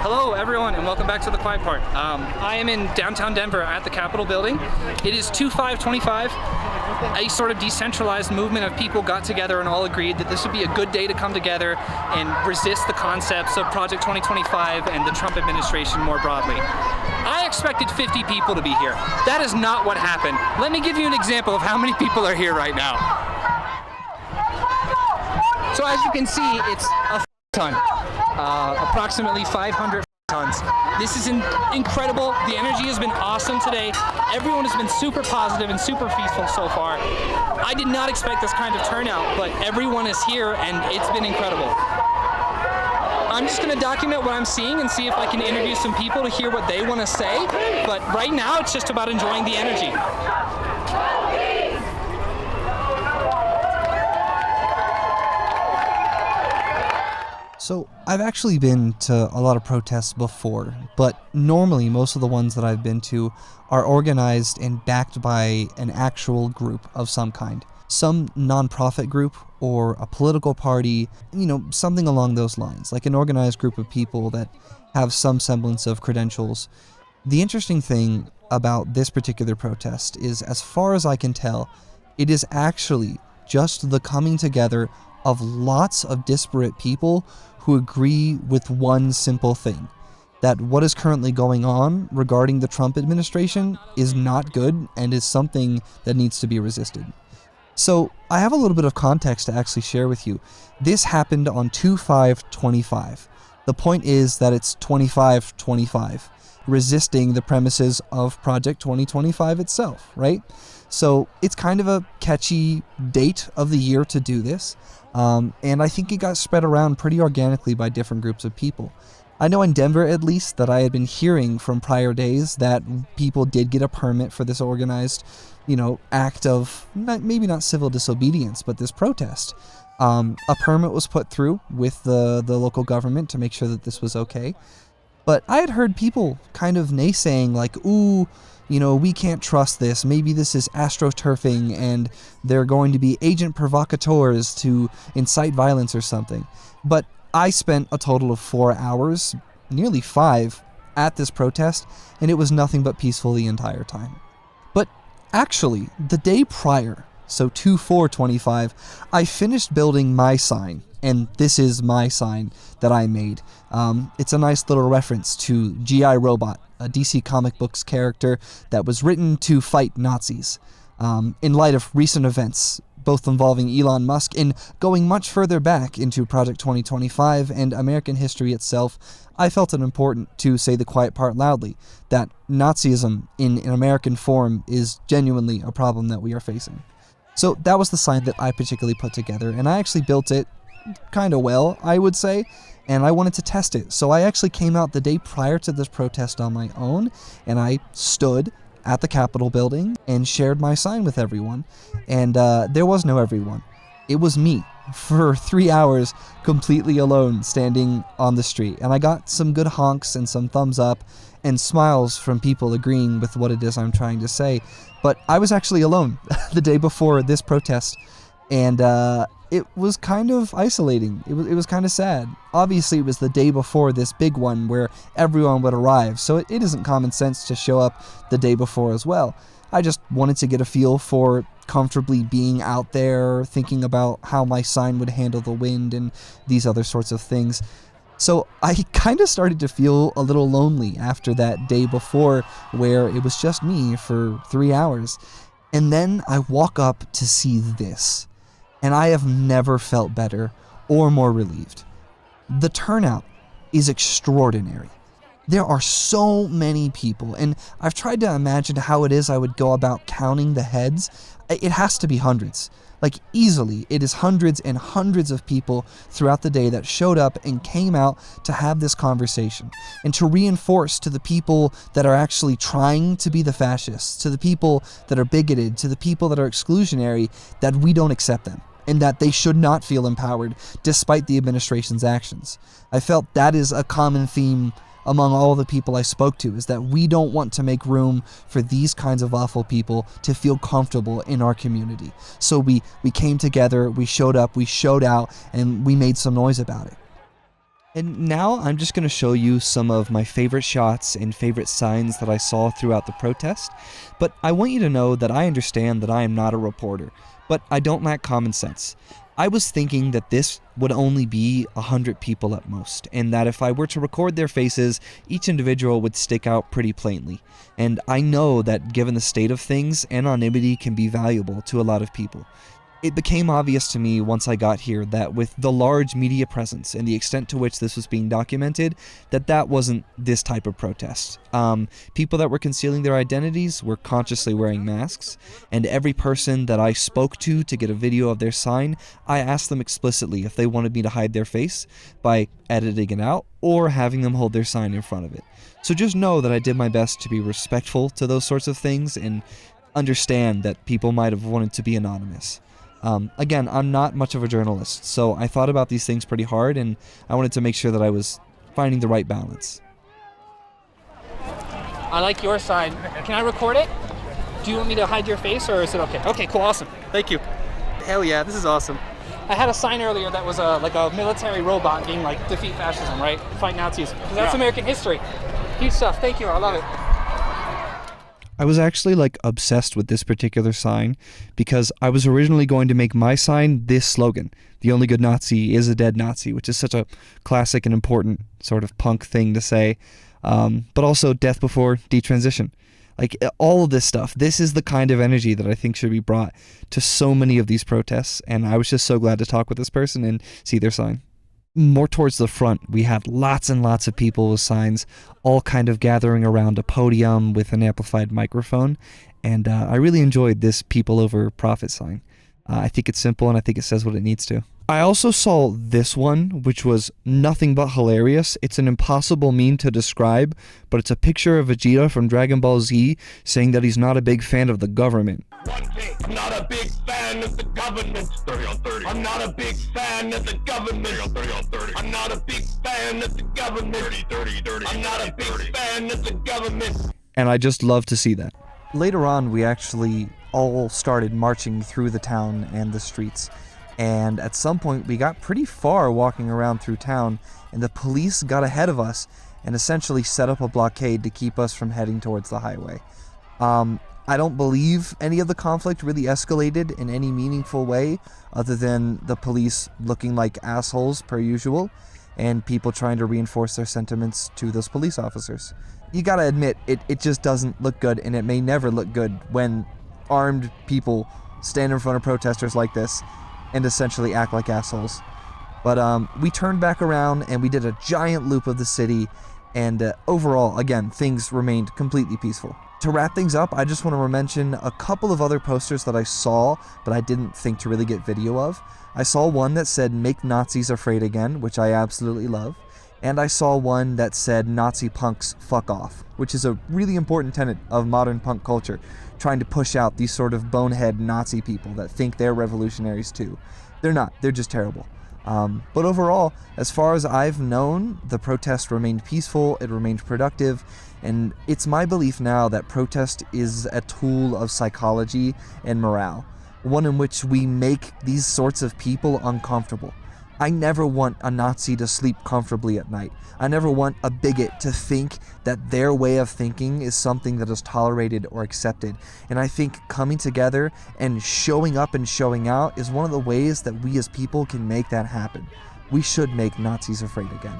Hello everyone and welcome back to The Quiet Part. I am in downtown Denver at the Capitol building. It is 2/5/25. A sort of decentralized movement of people got together and all agreed that this would be a good day to come together and resist the concepts of Project 2025 and the Trump administration more broadly. I expected 50 people to be here. That is not what happened. Let me give you an example of how many people are here right now. So as you can see, it's a ton. Approximately 500 tons. This is incredible. The energy has been awesome today. Everyone has been super positive and super peaceful so far. I did not expect this kind of turnout, but everyone is here and it's been incredible. I'm just going to document what I'm seeing and see if I can interview some people to hear what they want to say, but right now it's just about enjoying the energy. So I've actually been to a lot of protests before, but normally most of the ones that I've been to are organized and backed by an actual group of some kind. Some nonprofit group or a political party, something along those lines, like an organized group of people that have some semblance of credentials. The interesting thing about this particular protest is, as far as I can tell, it is actually just the coming together of lots of disparate people who agree with one simple thing, that what is currently going on regarding the Trump administration is not good and is something that needs to be resisted. So I have a little bit of context to actually share with you. This happened on 2/5/25. The point is that it's 25/25, resisting the premises of Project 2025 itself, right? So it's kind of a catchy date of the year to do this. And I think it got spread around pretty organically by different groups of people. I know in Denver, at least, that I had been hearing from prior days that people did get a permit for this organized, act of maybe not civil disobedience, but this protest. A permit was put through with the local government to make sure that this was okay. But I had heard people kind of naysaying, like, ooh, we can't trust this. Maybe this is astroturfing and they're going to be agent provocateurs to incite violence or something. But I spent a total of 4 hours, nearly 5, at this protest, and it was nothing but peaceful the entire time. But actually, the day prior, so 2/4/25, I finished building my sign. And this is my sign that I made. It's a nice little reference to G.I. Robot, a DC comic books character that was written to fight Nazis. In light of recent events, both involving Elon Musk and going much further back into Project 2025 and American history itself, I felt it important to say the quiet part loudly, that Nazism in an American form is genuinely a problem that we are facing. So that was the sign that I particularly put together, and I actually built it kind of well, I would say, and I wanted to test it. So I actually came out the day prior to this protest on my own, and I stood at the Capitol building and shared my sign with everyone. And there was no everyone. It was me for 3 hours completely alone standing on the street. And I got some good honks and some thumbs up and smiles from people agreeing with what it is I'm trying to say. But I was actually alone the day before this protest. And it was kind of isolating. It was kind of sad. Obviously, it was the day before this big one where everyone would arrive, so it isn't common sense to show up the day before as well. I just wanted to get a feel for comfortably being out there, thinking about how my sign would handle the wind and these other sorts of things. So I kind of started to feel a little lonely after that day before where it was just me for 3 hours. And then I walk up to see this. And I have never felt better or more relieved. The turnout is extraordinary. There are so many people, and I've tried to imagine how it is I would go about counting the heads. It has to be hundreds. Like, easily, it is hundreds and hundreds of people throughout the day that showed up and came out to have this conversation and to reinforce to the people that are actually trying to be the fascists, to the people that are bigoted, to the people that are exclusionary, that we don't accept them and that they should not feel empowered despite the administration's actions. I felt that is a common theme among all the people I spoke to, is that we don't want to make room for these kinds of awful people to feel comfortable in our community. So we came together, we showed up, we showed out, and we made some noise about it. And now I'm just going to show you some of my favorite shots and favorite signs that I saw throughout the protest. But I want you to know that I understand that I am not a reporter, but I don't lack common sense. I was thinking that this would only be 100 people at most, and that if I were to record their faces, each individual would stick out pretty plainly. And I know that given the state of things, anonymity can be valuable to a lot of people. It became obvious to me once I got here that with the large media presence and the extent to which this was being documented, that wasn't this type of protest. People that were concealing their identities were consciously wearing masks, and every person that I spoke to get a video of their sign, I asked them explicitly if they wanted me to hide their face by editing it out or having them hold their sign in front of it. So just know that I did my best to be respectful to those sorts of things and understand that people might have wanted to be anonymous. Again, I'm not much of a journalist, so I thought about these things pretty hard, and I wanted to make sure that I was finding the right balance. I like your sign. Can I record it? Do you want me to hide your face, or is it okay? Okay, cool, awesome. Thank you. Hell yeah, this is awesome. I had a sign earlier that was like a military robot being like, defeat fascism, right? Fight Nazis. 'Cause that's American history. Huge stuff. Thank you. I love it. I was actually obsessed with this particular sign because I was originally going to make my sign this slogan: "The only good Nazi is a dead Nazi," which is such a classic and important sort of punk thing to say. But also death before detransition. All of this stuff, this is the kind of energy that I think should be brought to so many of these protests, and I was just so glad to talk with this person and see their sign. More towards the front, we had lots and lots of people with signs, all kind of gathering around a podium with an amplified microphone, and I really enjoyed this people over profit sign. I think it's simple, and I think it says what it needs to. I also saw this one, which was nothing but hilarious. It's an impossible meme to describe, but it's a picture of Vegeta from Dragon Ball Z saying that he's not a big fan of the government. I'm not a big fan of the government. 30 on 30. I'm not a big fan of the government. 30 on 30 on 30. I'm not a big fan of the government. 30, 30, 30. I'm not a big fan of the government. And I just love to see that. Later on, we actually all started marching through the town and the streets. And at some point, we got pretty far walking around through town, and the police got ahead of us and essentially set up a blockade to keep us from heading towards the highway. I don't believe any of the conflict really escalated in any meaningful way other than the police looking like assholes per usual and people trying to reinforce their sentiments to those police officers. You gotta admit, it just doesn't look good, and it may never look good when armed people stand in front of protesters like this and essentially act like assholes. But we turned back around and we did a giant loop of the city, and overall, again, things remained completely peaceful. To wrap things up, I just want to mention a couple of other posters that I saw, but I didn't think to really get video of. I saw one that said, "Make Nazis Afraid Again," which I absolutely love. And I saw one that said, "Nazi punks, fuck off," which is a really important tenet of modern punk culture, trying to push out these sort of bonehead Nazi people that think they're revolutionaries too. They're not, they're just terrible. But overall, as far as I've known, the protest remained peaceful, it remained productive, and it's my belief now that protest is a tool of psychology and morale, one in which we make these sorts of people uncomfortable. I never want a Nazi to sleep comfortably at night. I never want a bigot to think that their way of thinking is something that is tolerated or accepted. And I think coming together and showing up and showing out is one of the ways that we as people can make that happen. We should make Nazis afraid again.